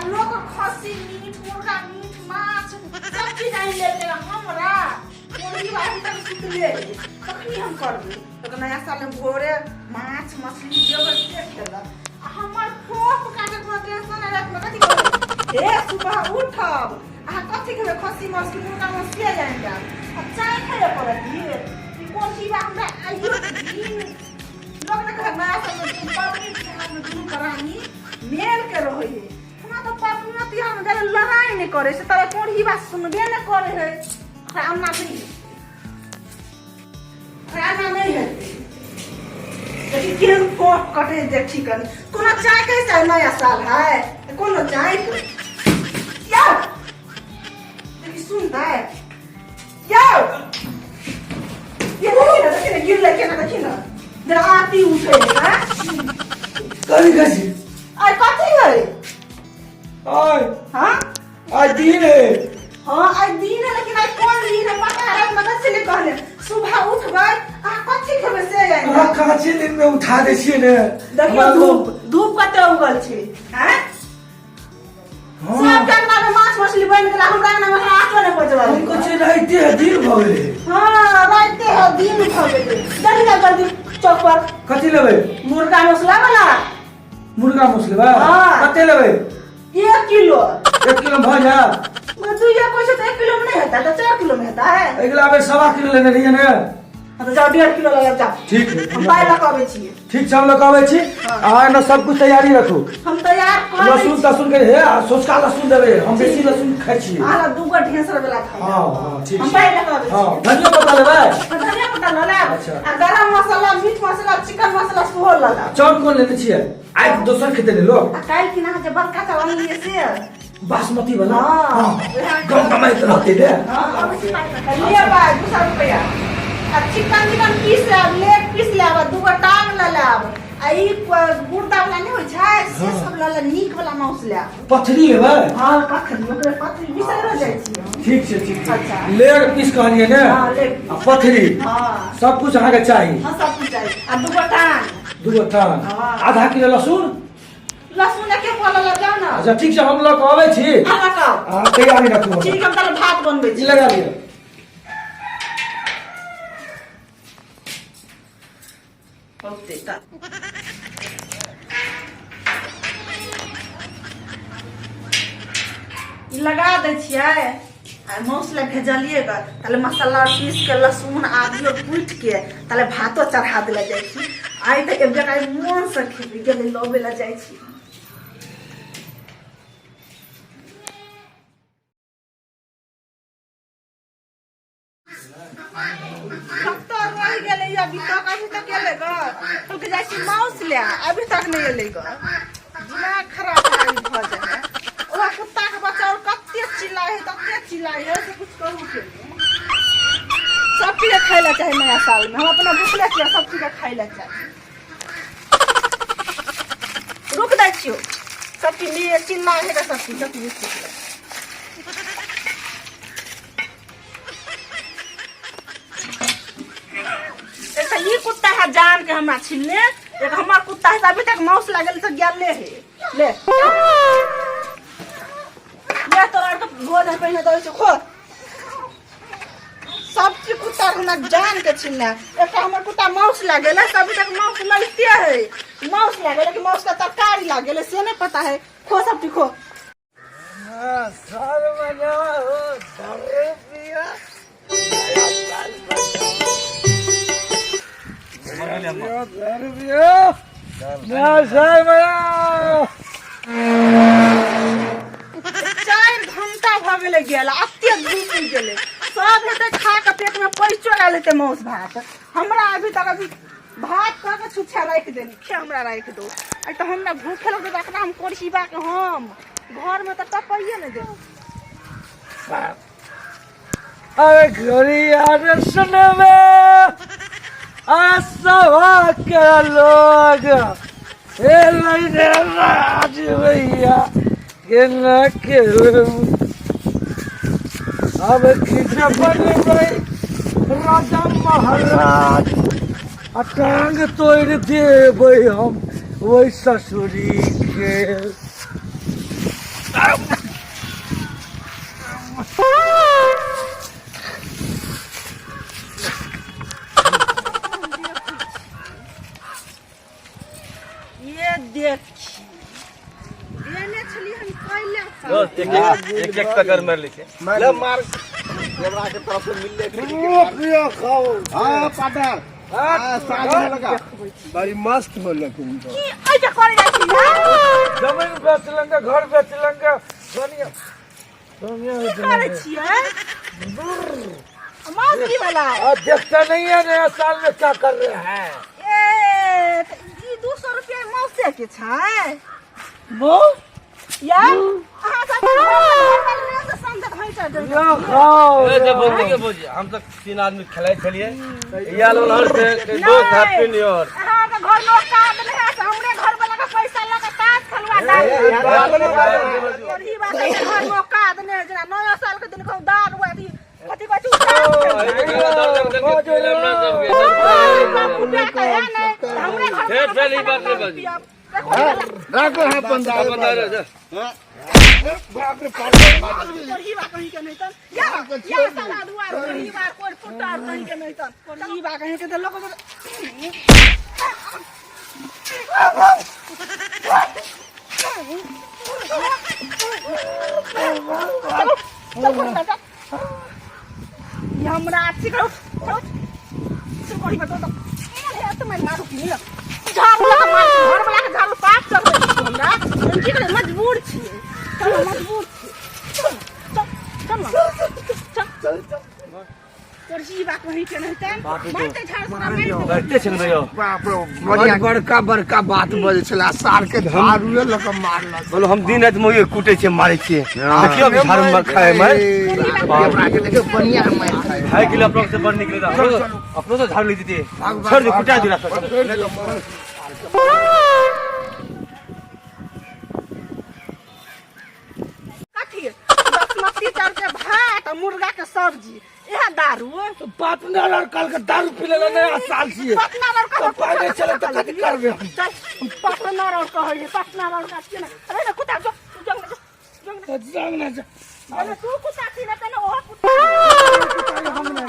लोग खस्सी मीट मुर्गा मीट माछ सब चीज आई लेते हमरा कोई बात तक सुतले तखनी हम करबे तो नया साल में भोरे माछ मछली जेवर के खेला हमर खोप काटे को टेंशन रात में कथि करे ए सुबह उठब आ कथि खेबे खस्सी मछली मुर्गा मछली आ जाएगा अब चाय खाए पड़त ई कोन चीज हमरा आइयो दिन लोग ने घर नया साल में पार्टी में दुनु करानी मेल के रहिए हमरा तो पापना तिहार में गले लड़ाई नहीं करे से तरे कोन ही बात सुनबे न करे है खाना नहीं है लेकिन केन फोट कटे देखी कर कोनो चाय कैसे नया साल है कोनो चाय या देखी सुनता है या ये देखिए गिर लेके ना देखी ना जरा आती उठे है कभी कैसी आई कथी है आय हां आज दिन है हां आज दिन है लेकिन आज कौन दिन है पता है मदद से ले कहले सुबह उठबै आ कथी खेबे से जाएगा हमरा काचे दिन में उठा दे छिए ने देखियो धूप कते उगल छै हैं सब जगह में माछ मछली बन गेला हमरा ना में आठो ने पजवा हम कुछ रहते है दिन भ गेले हां रहते है दिन भ गेले जल्दी चौक पर कथि लेबै मुर्गा मसला वाला मुर्गा मुसलबा हाँ। कते लेबै 1 किलो 1 किलो भ जा मैं तू ये कोई से 1 किलो में नहीं होता तो 4 किलो में होता है अगला बेर 1.5 किलो लेने रहिए ने तो जाओ 1.5 किलो लगा जा ठीक है हम पाई लगावे छी ठीक छै हम लगाबै छी आ न सब कुछ तैयारी रखू हम तैयार कर लहसुन तसुन के हे सोचका लहसुन देबै हम बेसी लहसुन खाइ छी आला दूगो ढेसर वाला खा हां हां ठीक हम छै पाई लगावे छी हां धनिया पत्ता लेबै धनिया पत्ता ल ले अच्छा। आ गरम मसाला मीट मसाला चिकन मसाला सेहो ल ले चाउर कोन लेने छियै आइ दोसर खेते ले लो आ काल की ना जे बड़का चावल लिए से बासमती वाला हां कम कमाइत रहते ने हां लिए भाई 200 रुपया आ चिकन पीस लेग पीस ले दूगो टांग ल ले आ ई गुर्दा वाला नहीं होय छै से सब ल ले नीक वाला मांस ले पथरी लेबै हां पथरी ओकरे पथरी बिसर जाइ छी ठीक छै ठीक छै अच्छा। लेग पीस कहलिए ने हां लेग आ पथरी हां सब कुछ अहाँ के चाही हां सब कुछ चाहिए आ दूगो टांग दूगो टांग हाँ। आधा किलो लहसुन लहसुन के फल लग जाओ ना अच्छा ठीक छै हम लग आबै छी आधा का आ तैयारी रखू ठीक हम तले भात बनबै ई छी लगा लियो ओते ता ई लगा दै छियै आ मौसला भेजलिएगा ताले मसाला पीस के लहसुन आदि कूट के ताले भातो चढ़ा देला जाइ छी आई त एक जगह मन से खेबी गेले लबे ला जाइ छी तो रह गेले अभी तक एले ग कहलके जाइ छी माउस ले अभी तक नहीं एले ग दिमाग खराब भ जाए ओला कुत्ता के बच्चा और कते चिल्लाए है से कुछ कहू के सब चीज खाए ला चाहे नया साल में हम अपना भूखले छियै सब चीज खाए ला चाहे रुक दै छियो सब चीज लिए चिल्लाए है सब चीज ये कुत्ता है जान के हमरा छिलने एक हमार कुत्ता है अभी तक माउस लागल से गेल ले है ले तोरा तो गोद है पहले तो से खो सब के कुत्ता हमरा जान के छिलने एक हमर कुत्ता माउस लागल है अभी तक माउस लगते है माउस लागल कि माउस का तरकारी लागल से नहीं पता है खो सब खो साल मजा हो दरे पिया चार घंटा भ गेले गेल अत्ते धूप गेले सब हेते खा के पेट में पैसो ला लेते मौस भात हमरा अभी तक भात का के छुछा राख देनी खे हमरा राख दो आ तो हमरा भूखे लगे अपना हम कोरसी बा के हम घर में त टपइए न दे अरे घरी यार सुनबे आसवा के लोग ए लइने राज भैया के न के अब किसे बनबै राजा महाराज अटांग तोड़ देबै हम ओइ ससुरी के ये देखी देने छली हम पहले दोस्त एक टक्कर मार लीजिए ले मार जबरा के तरफ से मिल ले प्रिय खाओ हां पाटर हां साथ में लगा बड़ी मस्त हो लेकिन की ऐसे करे जाइ छी जमीन बेच लेंगे घर बेच लेंगे दुनिया दुनिया करे छियै मौसी वाला देखते नहीं है नया साल में क्या कर रहे हैं ए ई 200 रुपया मौसे के छै वो या अहाँ सब घर से संदक भैंसा दे ना खाओ ए जब बोलते के बोझ हम तो 3 आदमी खेलाए छलिए या लोग से दोस्त हैप्पी न्यू ईयर अहाँ के घर लोग का नहीं है हमरे घर वाला का पैसा लगा ताश खेलवा दे और ई बात है घर लोग का देने जना नया साल के दिन को दान हुआ थी कथि कहै छी हमरे घर फेर पहली बात नहीं बाजी राखो है बंदा बाप रे कोई बात कहीं के नहीं तन या साला दुआर कोई बात कोई फुटार कहीं के नहीं तन कोई बात कहीं के तो लोग ये हमरा अच्छी करो कोई बात तो ये तो मैं मारू की झाड़ू लगा मार घर वाला के झाड़ू पास कर दे हमरा की करे मजबूर छी चलो मजबूर छी चल और जी बात वही के नहीं तन मारते झाड़ से मार करते छन भैया बाप रे बढ़िया बड़का बड़का बात बजे छला सार के झाड़ू लगा मारला बोलो हम दिन रात मोये कूटे छे मारे छे देखियो झाड़ू मार खाए मैं जबरा के देखो बढ़िया मार खाए भाई के लिए अपनों से बढ़ निकले अपनों से झाड़ू ली थी छोड़ दे कुटा दिला काठी बासमती चावल के भात और मुर्गा के सब्जी यह दारू पार्टनर और कल का दारू पी लेना नया साल से पार्टनर और का पानी चले तो कथी करबे हम चल पार्टनर और कहे पार्टनर और का के ना अरे ना कुत्ता जो जांग ना अरे तू कुत्ता की ना तने ओ कुत्ता हम ना